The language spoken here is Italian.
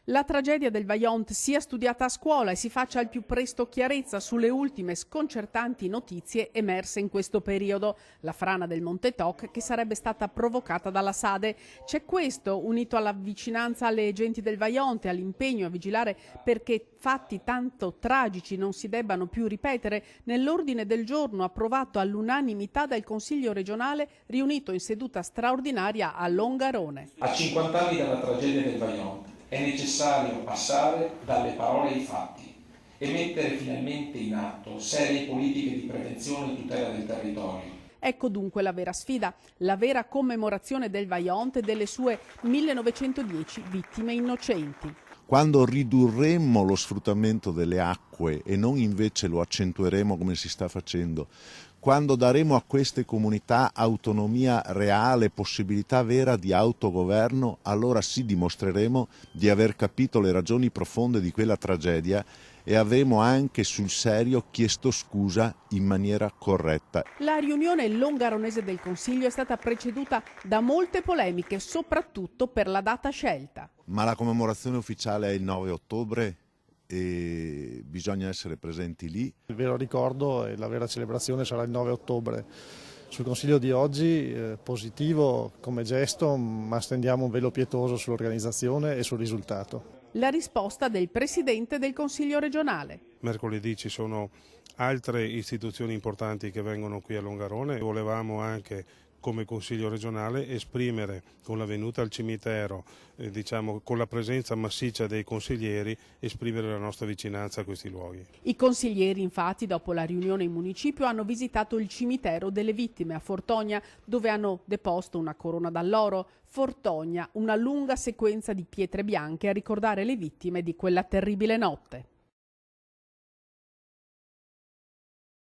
La tragedia del Vajont sia studiata a scuola e si faccia al più presto chiarezza sulle ultime sconcertanti notizie emerse in questo periodo. La frana del Monte Toc che sarebbe stata provocata dalla Sade. C'è questo, unito alla vicinanza alle genti del Vajont e all'impegno a vigilare perché fatti tanto tragici non si debbano più ripetere, nell'ordine del giorno approvato all'unanimità dal Consiglio regionale riunito in seduta straordinaria a Longarone. A 50 anni dalla tragedia del Vajont è necessario passare dalle parole ai fatti e mettere finalmente in atto serie politiche di prevenzione e tutela del territorio. Ecco dunque la vera sfida, la vera commemorazione del Vajont e delle sue 1910 vittime innocenti. Quando ridurremmo lo sfruttamento delle acque e non invece lo accentueremo come si sta facendo, quando daremo a queste comunità autonomia reale, possibilità vera di autogoverno, allora sì dimostreremo di aver capito le ragioni profonde di quella tragedia e avremo anche sul serio chiesto scusa in maniera corretta. La riunione longaronese del Consiglio è stata preceduta da molte polemiche, soprattutto per la data scelta. Ma la commemorazione ufficiale è il 9 ottobre e bisogna essere presenti lì. Il vero ricordo e la vera celebrazione sarà il 9 ottobre. Sul Consiglio di oggi positivo come gesto, ma stendiamo un velo pietoso sull'organizzazione e sul risultato. La risposta del Presidente del Consiglio regionale. Mercoledì ci sono altre istituzioni importanti che vengono qui a Longarone. Volevamo anche come Consiglio regionale esprimere con la venuta al cimitero, con la presenza massiccia dei consiglieri, esprimere la nostra vicinanza a questi luoghi. I consiglieri infatti dopo la riunione in municipio hanno visitato il cimitero delle vittime a Fortogna dove hanno deposto una corona d'alloro. Fortogna, una lunga sequenza di pietre bianche a ricordare le vittime di quella terribile notte.